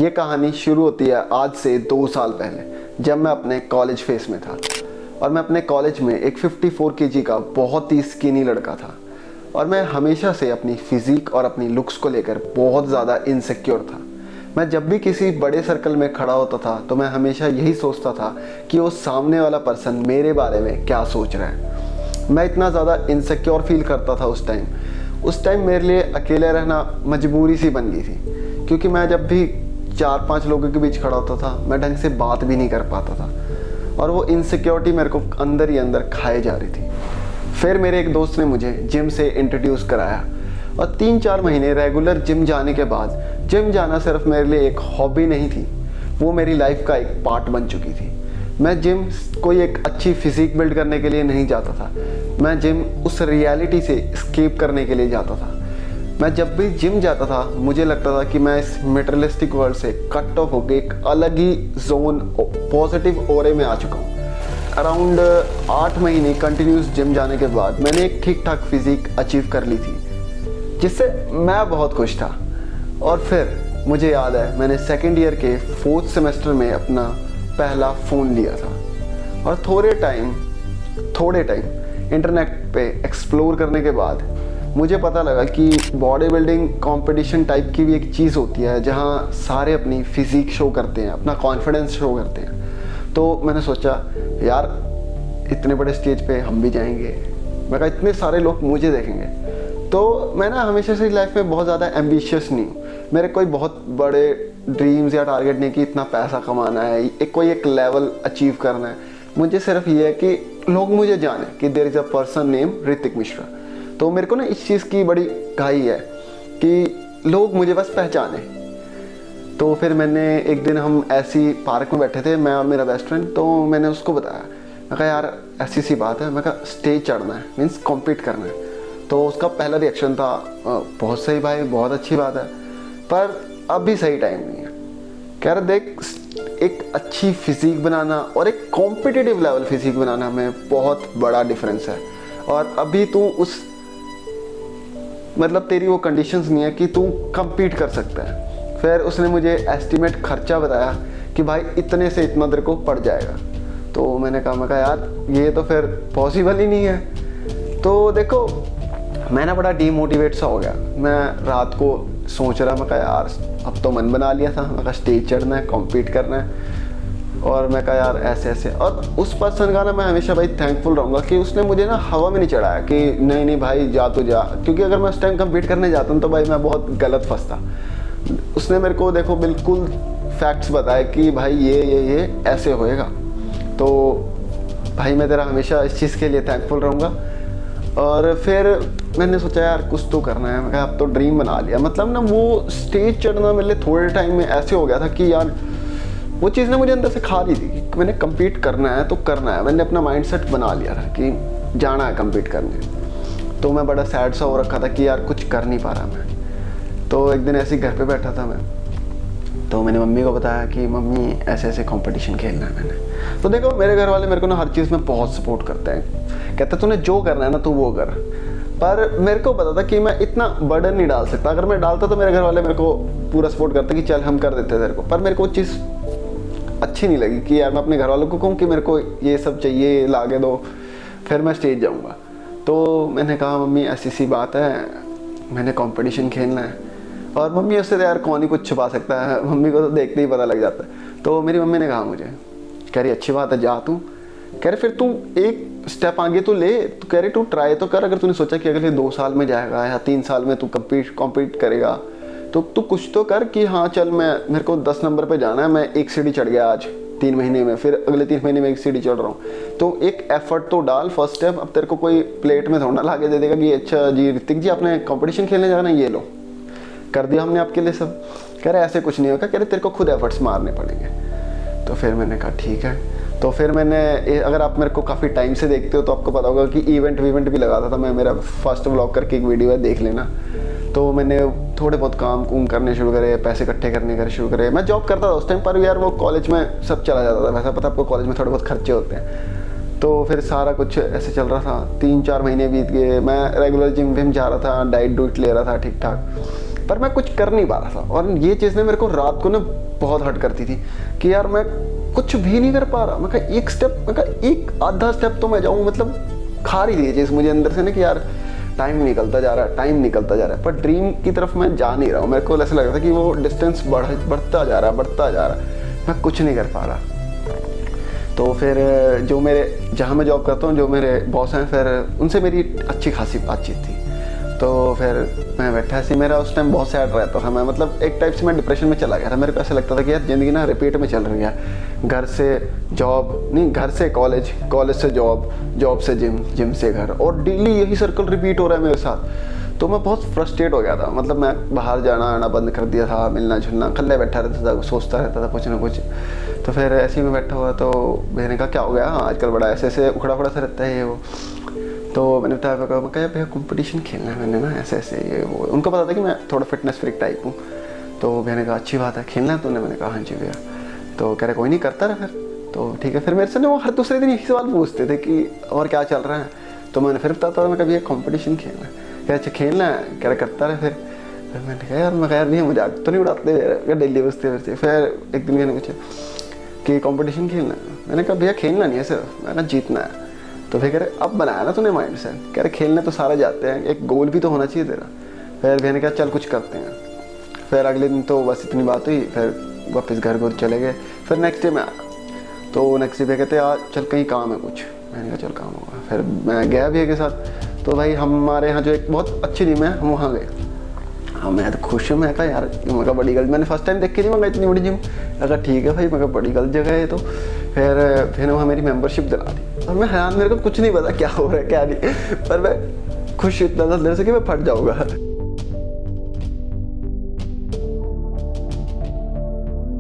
ये कहानी शुरू होती है आज से 2 साल पहले, जब मैं अपने कॉलेज फेस में था और मैं अपने कॉलेज में एक 54 केजी का बहुत ही स्किनी लड़का था और मैं हमेशा से अपनी फिज़िक और अपनी लुक्स को लेकर बहुत ज़्यादा इनसिक्योर था। मैं जब भी किसी बड़े सर्कल में खड़ा होता था तो मैं हमेशा यही सोचता था कि वो सामने वाला पर्सन मेरे बारे में क्या सोच रहा है। मैं इतना ज़्यादा इनसिक्योर फील करता था उस टाइम मेरे लिए अकेले रहना मजबूरी सी बन गई थी, क्योंकि मैं जब भी 4-5 लोगों के बीच खड़ा होता था मैं ढंग से बात भी नहीं कर पाता था और वो इनसिक्योरिटी मेरे को अंदर ही अंदर खाए जा रही थी। फिर मेरे एक दोस्त ने मुझे जिम से इंट्रोड्यूस कराया और 3-4 महीने रेगुलर जिम जाने के बाद जिम जाना सिर्फ मेरे लिए एक हॉबी नहीं थी, वो मेरी लाइफ का एक पार्ट बन चुकी थी। मैं जिम कोई एक अच्छी फिजिक बिल्ड करने के लिए नहीं जाता था, मैं जिम उस रियलिटी से एस्केप करने के लिए जाता था। मैं जब भी जिम जाता था मुझे लगता था कि मैं इस मटेरियलिस्टिक वर्ल्ड से कट ऑफ होकर एक अलग ही जोन पॉजिटिव ओरे में आ चुका हूँ। अराउंड 8 महीने कंटिन्यूस जिम जाने के बाद मैंने एक ठीक ठाक फिजिक अचीव कर ली थी, जिससे मैं बहुत खुश था। और फिर मुझे याद है मैंने सेकेंड ईयर के 4th सेमेस्टर में अपना पहला फ़ोन लिया था और थोड़े टाइम इंटरनेट पे एक्सप्लोर करने के बाद मुझे पता लगा कि बॉडी बिल्डिंग कंपटीशन टाइप की भी एक चीज़ होती है जहाँ सारे अपनी फिजिक शो करते हैं, अपना कॉन्फिडेंस शो करते हैं। तो मैंने सोचा यार इतने बड़े स्टेज पे हम भी जाएंगे, मैं कहा इतने सारे लोग मुझे देखेंगे। तो मैं ना हमेशा से लाइफ में बहुत ज़्यादा एम्बिशियस नहीं हूँ, मेरे कोई बहुत बड़े ड्रीम्स या टारगेट नहीं कि इतना पैसा कमाना है, एक लेवल अचीव करना है। मुझे सिर्फ ये है कि लोग मुझे जाने कि there is a person name Hrithik Mishra. तो मेरे को ना इस चीज़ की बड़ी घाई है कि लोग मुझे बस पहचाने। तो फिर मैंने एक दिन हम ऐसी पार्क में बैठे थे, मैं और मेरा बेस्ट फ्रेंड, तो मैंने उसको बताया, मैं कहा यार ऐसी सी बात है, मैं कहा स्टेज चढ़ना है, मीन्स कॉम्पीट करना है। तो उसका पहला रिएक्शन था बहुत सही भाई, बहुत अच्छी बात है, पर अभी सही टाइम नहीं है। कह रहा देख एक अच्छी फिजिक बनाना और एक कॉम्पिटिटिव लेवल फिजिक बनाना में बहुत बड़ा डिफरेंस है और अभी तू उस मतलब तेरी वो कंडीशंस नहीं है कि तू compete कर सकता है। फिर उसने मुझे एस्टिमेट खर्चा बताया कि भाई इतने से इतना तेरे को पड़ जाएगा। तो मैंने कहा यार ये तो फिर पॉसिबल ही नहीं है। तो देखो मैं ना बड़ा डीमोटिवेट सा हो गया। मैं रात को सोच रहा, मैं कहा यार अब तो मन बना लिया था, मैं कहा स्टेज चढ़ना है, कॉम्पीट करना है। और मैं कहा यार ऐसे और उस पर्सन का ना मैं हमेशा भाई थैंकफुल रहूँगा कि उसने मुझे ना हवा में नहीं चढ़ाया कि नहीं भाई जा तो जा, क्योंकि अगर मैं उस टाइम कम्पीट करने जाता हूँ तो भाई मैं बहुत गलत फंसता। उसने मेरे को देखो बिल्कुल फैक्ट्स बताए कि भाई ये ऐसे होएगा। तो भाई मैं तेरा हमेशा इस चीज़ के लिए थैंकफुल रहूँगा। और फिर मैंने सोचा यार कुछ तो करना है, मैं कहा अब तो ड्रीम बना लिया। मतलब ना वो स्टेज चढ़ना मेरे लिए थोड़े टाइम में ऐसे हो गया था कि यार वो चीज़ ना मुझे अंदर से खा रही थी कि मैंने कम्पीट करना है तो करना है। मैंने अपना माइंडसेट बना लिया था कि जाना है कम्पीट करने। तो मैं बड़ा सैड सा हो रखा था कि यार कुछ कर नहीं पा रहा मैं। तो एक दिन ऐसे ही घर पे बैठा था मैं, तो मैंने मम्मी को बताया कि मम्मी ऐसे कंपटीशन खेलना है मैंने। तो देखो मेरे घर वाले मेरे को ना हर चीज़ में बहुत सपोर्ट करते हैं, कहते तूने जो करना है ना तू वो कर। पर मेरे को पता था कि मैं इतना बर्डन नहीं डाल सकता। अगर मैं डालता तो मेरे घर वाले मेरे को पूरा सपोर्ट करते कि चल हम कर देते तेरे को। पर मेरे को चीज़ अच्छी नहीं लगी कि यार मैं अपने घर वालों को कहूँ कि मेरे को ये सब चाहिए ला के दो फिर मैं स्टेज जाऊँगा। तो मैंने कहा मम्मी ऐसी सी बात है, मैंने कंपटीशन खेलना है। और मम्मी उससे तो यार कौन ही कुछ छुपा सकता है, मम्मी को तो देखते ही पता लग जाता है। तो मेरी मम्मी ने कहा मुझे, कह रही अच्छी बात है जा तू, कह रहे फिर तू एक स्टेप आगे तो ले, तो कह रही तू ट्राई तो कर। अगर तूने सोचा कि अगले 2 साल में जाएगा या 3 साल में तू कम्पीट करेगा तो तू कुछ तो कर कि हाँ चल मेरे को 10 नंबर पे जाना है, मैं एक सीढ़ी चढ़ गया आज 3 महीने में, फिर अगले 3 महीने में एक सीढ़ी चढ़ रहा हूँ। तो एक एफर्ट तो डाल फर्स्ट स्टेप। अब तेरे को कोई प्लेट में थोड़ा ला के दे देगा कि अच्छा जी ऋतिक जी आपने कंपटीशन खेलने जाना, ये लो कर दिया हमने आपके लिए सब। कह रहे ऐसे कुछ नहीं होगा, कह रहे तेरे को खुद एफर्ट्स मारने पड़ेंगे। तो फिर मैंने कहा ठीक है। तो फिर मैंने अगर आप मेरे को काफ़ी टाइम से देखते हो तो आपको पता होगा कि इवेंट भी लगाता था मैं। मेरा फर्स्ट व्लॉग करके एक वीडियो है, देख लेना। तो मैंने थोड़े बहुत काम करने शुरू करे, पैसे इकट्ठे करने शुरू करे। मैं जॉब करता था उस टाइम पर यार वो कॉलेज में सब चला जाता था, वैसा पता आपको कॉलेज में थोड़े बहुत खर्चे होते हैं। तो फिर सारा कुछ ऐसे चल रहा था। 3-4 महीने बीत गए, मैं रेगुलर जिम जा रहा था, डाइट ले रहा था ठीक ठाक। पर मैं कुछ कर नहीं पा रहा था। और ये चीज़ ने मेरे को रात को ना बहुत हर्ट करती थी कि यार मैं कुछ भी नहीं कर पा रहा। मैं कहा एक स्टेप, मैं कहा एक आधा स्टेप तो मैं जाऊँ, मतलब खा रही थी ये चीज़ मुझे अंदर से ना कि यार टाइम निकलता जा रहा है, टाइम निकलता जा रहा है, पर ड्रीम की तरफ मैं जा नहीं रहा हूँ। मेरे को ऐसा लग रहा था कि वो डिस्टेंस बढ़ता जा रहा है, मैं कुछ नहीं कर पा रहा। तो फिर जो मेरे, जहाँ मैं जॉब करता हूँ, जो मेरे बॉस हैं, फिर उनसे मेरी अच्छी खासी बातचीत थी। तो फिर मैं बैठा ऐसे, मेरा उस टाइम बहुत सैड रहता था मैं, मतलब एक टाइप से मैं डिप्रेशन में चला गया था। मेरे को ऐसा लगता था कि यार ज़िंदगी ना रिपीट में चल रही है, घर से जॉब नहीं, घर से कॉलेज, कॉलेज से जॉब, जॉब से जिम, जिम से घर, और डेली यही सर्कल रिपीट हो रहा है मेरे साथ। तो मैं बहुत फ्रस्ट्रेट हो गया था, मतलब मैं बाहर जाना आना बंद कर दिया था, मिलना जुलना, अकेले बैठा रहता था, सोचता रहता था कुछ ना कुछ। तो फिर ऐसे ही मैं बैठा हुआ, तो मैंने कहा क्या हो गया, आजकल बड़ा ऐसे ऐसे उखड़ा उखड़ा सा रहता है ये वो। तो मैंने बताया, मैं कहा भैया कंपटीशन खेलना है मैंने ना, ऐसे ऐसे ये वो। उनको पता था कि मैं थोड़ा फिटनेस फ्रीक टाइप हूँ। तो भैया ने कहा अच्छी बात है, खेलना है तूने? मैंने कहा हाँ जी भैया। तो कह रहे कोई नहीं, करता रहा फिर। तो ठीक है, फिर मेरे से ना वो हर दूसरे दिन यही सवाल पूछते थे कि और क्या चल रहा है। तो मैंने फिर बताता था, मैं कभी कंपटीशन खेलना है। कह अच्छा खेलना है, कह रहे करता रहे। फिर मैंने कहा यार, मैं कहा यार नहीं, मजाक तो नहीं उड़ाते, डेली बसते फिरते। फिर एक दिन मैंने पूछा कि कंपटीशन खेलना है। मैंने कहा भैया खेलना नहीं है सिर्फ, मैंने कहा जीतना है। तो फिर कह रहे अब बनाया ना तूने माइंड सेट, कह रहे खेलने तो सारे जाते हैं, एक गोल भी तो होना चाहिए तेरा। फिर भैया ने कहा चल कुछ करते हैं। फिर अगले दिन तो बस इतनी बात हुई, फिर वापस घर चले गए। फिर नेक्स्ट डे में आया, तो नेक्स्ट डे कहते आज चल कहीं काम है कुछ। मैंने कहा चल काम होगा। फिर मैं गया भैया के साथ। तो भाई हमारे यहाँ जो एक बहुत अच्छी जिम है, हम वहाँ गए। हाँ मैं तो खुश हूँ, मैं कहा यार, मैं कहा बड़ी गलत, मैंने फर्स्ट टाइम देखी थी, मैं इतनी बड़ी जिम। मैं कहा ठीक है भाई, मैं कहा बड़ी गलत जगह है। तो फिर वहाँ मेरी मेंबरशिप दिला दी। और मैं हैरान, मेरे को कुछ नहीं पता क्या हो रहा है क्या नहीं, पर मैं खुश इतना था अंदर से कि मैं फट जाऊँगा।